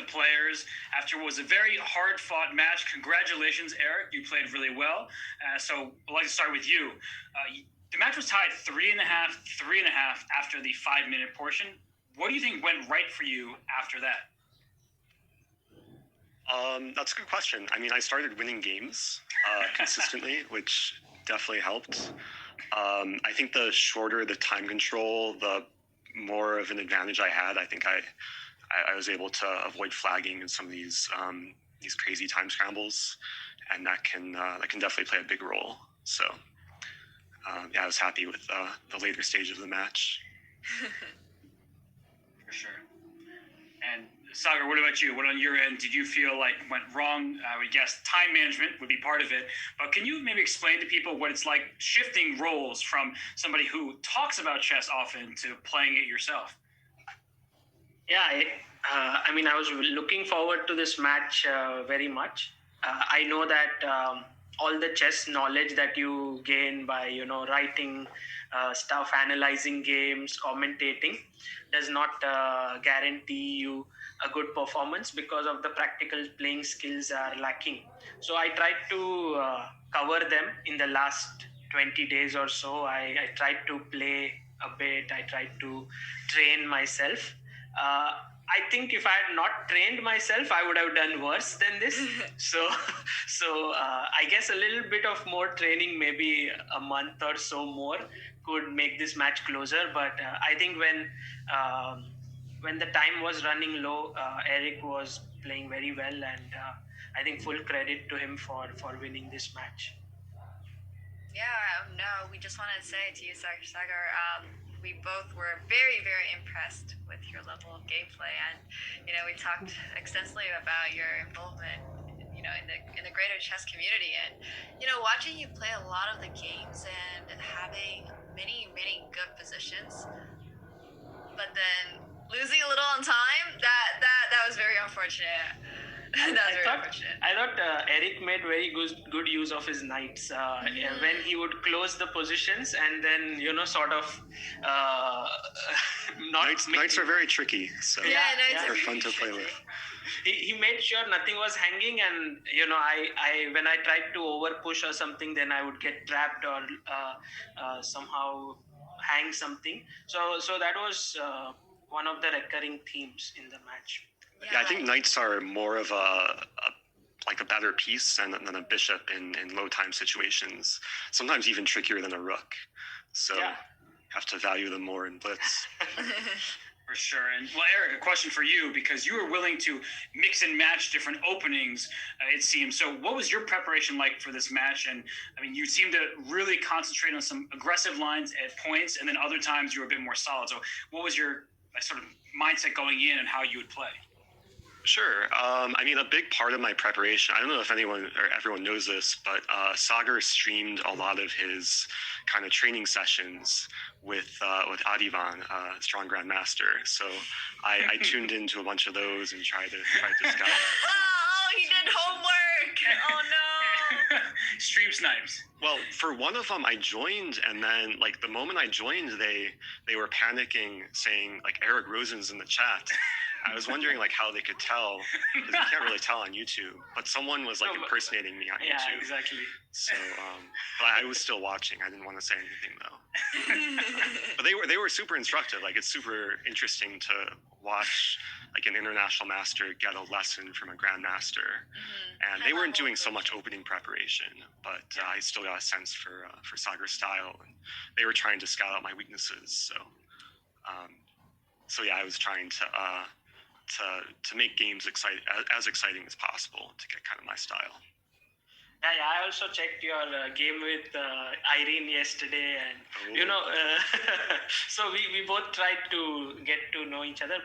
players after what was a very hard-fought match. Congratulations, Eric. You played really well. So I'd like to start with you. The match was tied 3.5 after the 5-minute portion. What do you think went right for you after that? That's a good question. I mean, I started winning games consistently, which definitely helped. I think the shorter the time control, the more of an advantage I had. I think I was able to avoid flagging in some of these crazy time scrambles, and that can definitely play a big role. So I was happy with the later stage of the match. For sure. And Sagar, what about you? What on your end did you feel like went wrong? I would guess time management would be part of it. But can you maybe explain to people what it's like shifting roles from somebody who talks about chess often to playing it yourself? Yeah, I mean, I was looking forward to this match very much. I know that all the chess knowledge that you gain by, writing stuff, analyzing games, commentating, does not guarantee you a good performance because of the practical playing skills are lacking. So I tried to cover them in the last 20 days or so. I tried to play a bit. I tried to train myself. I think if I had not trained myself, I would have done worse than this. So I guess a little bit of more training, maybe a month or so more, could make this match closer. But I think when the time was running low, Eric was playing very well, and I think full credit to him for winning this match. Yeah, no, we just wanted to say to you, Sagar, we both were very, very impressed with your level of gameplay, and we talked extensively about your involvement, in the greater chess community, and watching you play a lot of the games and having many, many good positions, but then losing a little on time, that was very unfortunate. I thought Eric made very good use of his knights when he would close the positions and then sort of not. Knights are very tricky, so they're fun to play with. He made sure nothing was hanging, and I when I tried to over push or something, then I would get trapped or somehow hang something. So that was one of the recurring themes in the match. Yeah, I think knights are more of a better piece than a bishop in low time situations. Sometimes even trickier than a rook. So you have to value them more in blitz. For sure. And well, Eric, a question for you, because you were willing to mix and match different openings, it seems. So what was your preparation like for this match? And I mean, you seemed to really concentrate on some aggressive lines at points, and then other times you were a bit more solid. So what was your sort of mindset going in and how you would play? Sure. I mean, a big part of my preparation, I don't know if anyone or everyone knows this, but Sagar streamed a lot of his kind of training sessions with Adivan, Strong Grandmaster. So I tuned into a bunch of those and tried to scout. Oh, he did homework. Oh, no. Stream snipes. Well, for one of them, I joined, and then the moment I joined, they were panicking, saying Eric Rosen's in the chat. I was wondering how they could tell, because you can't really tell on YouTube, but someone was impersonating me on YouTube. Yeah, exactly. So, but I was still watching. I didn't want to say anything though. But they were super instructive. It's super interesting to watch an international master get a lesson from a grandmaster, and they weren't doing so much opening preparation, but I still got a sense for Sagar's style, and they were trying to scout out my weaknesses. So yeah, I was trying to make games as exciting as possible to get kind of my style. Yeah, I also checked your game with Irene yesterday, and so we both tried to get to know each other.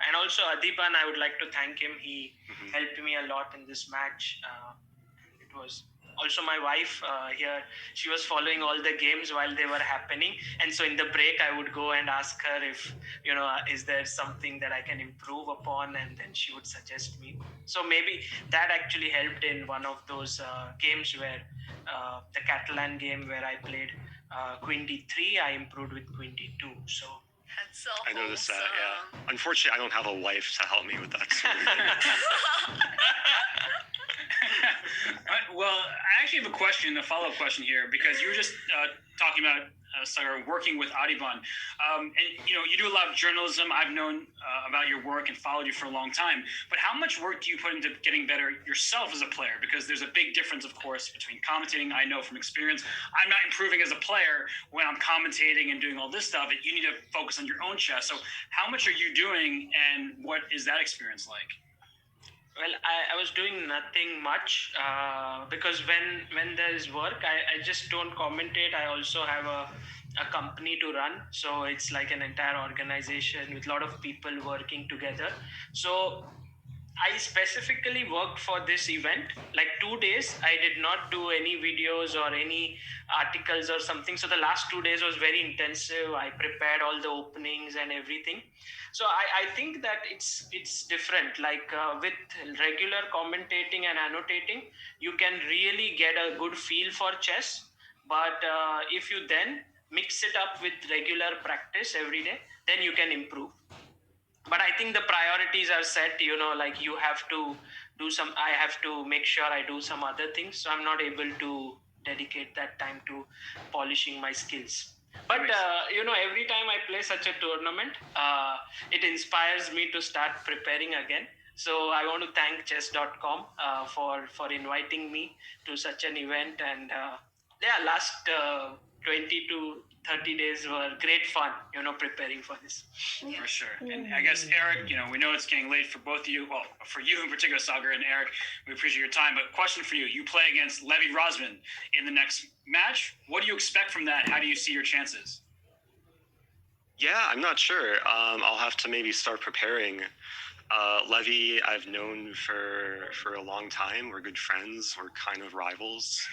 And also Adipan, I would like to thank him. He helped me a lot in this match. It was also my wife here. She was following all the games while they were happening, and so in the break I would go and ask her if is there something that I can improve upon, and then she would suggest me. So maybe that actually helped in one of those games where the Catalan game where I played Queen D3, I improved with Queen D2. So That's so I noticed that. wholesome. Yeah. Unfortunately, I don't have a wife to help me with that sort of thing. Well, I actually have a follow-up question here, because you were just talking about Sagar working with Audubon, and you do a lot of journalism. I've known about your work and followed you for a long time. But how much work do you put into getting better yourself as a player? Because there's a big difference, of course, between commentating. I know from experience, I'm not improving as a player when I'm commentating and doing all this stuff. You need to focus on your own chess. So how much are you doing, and what is that experience like? Well, I was doing nothing much because when there is work, I just don't commentate. I also have a company to run. So it's like an entire organization with a lot of people working together. So I specifically worked for this event, like 2 days. I did not do any videos or any articles or something. So the last 2 days was very intensive. I prepared all the openings and everything. So I think that it's different. Like with regular commentating and annotating, you can really get a good feel for chess. But if you then mix it up with regular practice every day, then you can improve. But I think the priorities are set, like you have to do I have to make sure I do some other things. So I'm not able to dedicate that time to polishing my skills. But, every time I play such a tournament, it inspires me to start preparing again. So I want to thank chess.com for inviting me to such an event. And last 20 to 30 days were great fun, preparing for this. For sure. And I guess, Eric, we know it's getting late for both of you. Well, for you in particular, Sagar and Eric, we appreciate your time. But question for you. You play against Levy Rosen in the next match. What do you expect from that? How do you see your chances? Yeah, I'm not sure. I'll have to maybe start preparing. Levy, I've known for a long time. We're good friends. We're kind of rivals.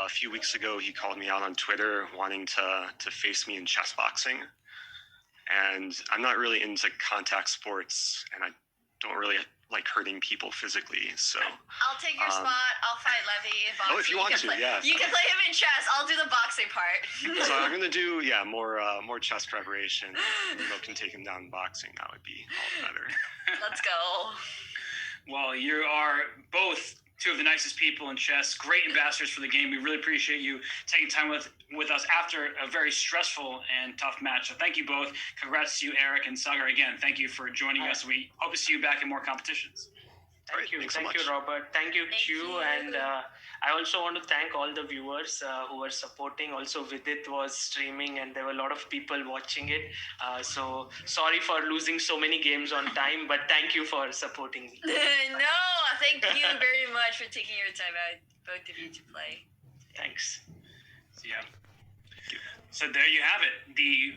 A few weeks ago, he called me out on Twitter wanting to face me in chess boxing. And I'm not really into contact sports, and I don't really like hurting people physically. So I'll take your spot. I'll fight Levy in boxing. Oh, if you want to, yeah. You can play him in chess. I'll do the boxing part. So I'm gonna do more chess preparation. Maybe I can take him down in boxing. That would be all better. Let's go. Well, you are both two of the nicest people in chess, great ambassadors for the game. We really appreciate you taking time with us after a very stressful and tough match. So thank you both. Congrats to you, Eric and Sagar. Again, thank you for joining us. We hope to see you back in more competitions. Thank you. Thanks so Thank you, much. Robert. Thank you, Thank Chu. you. And I also want to thank all the viewers who were supporting. Also, Vidit was streaming and there were a lot of people watching it. So sorry for losing so many games on time, but thank you for supporting me. No, thank you very much for taking your time out, both of you, to play. Thanks. So, yeah. So there you have it. The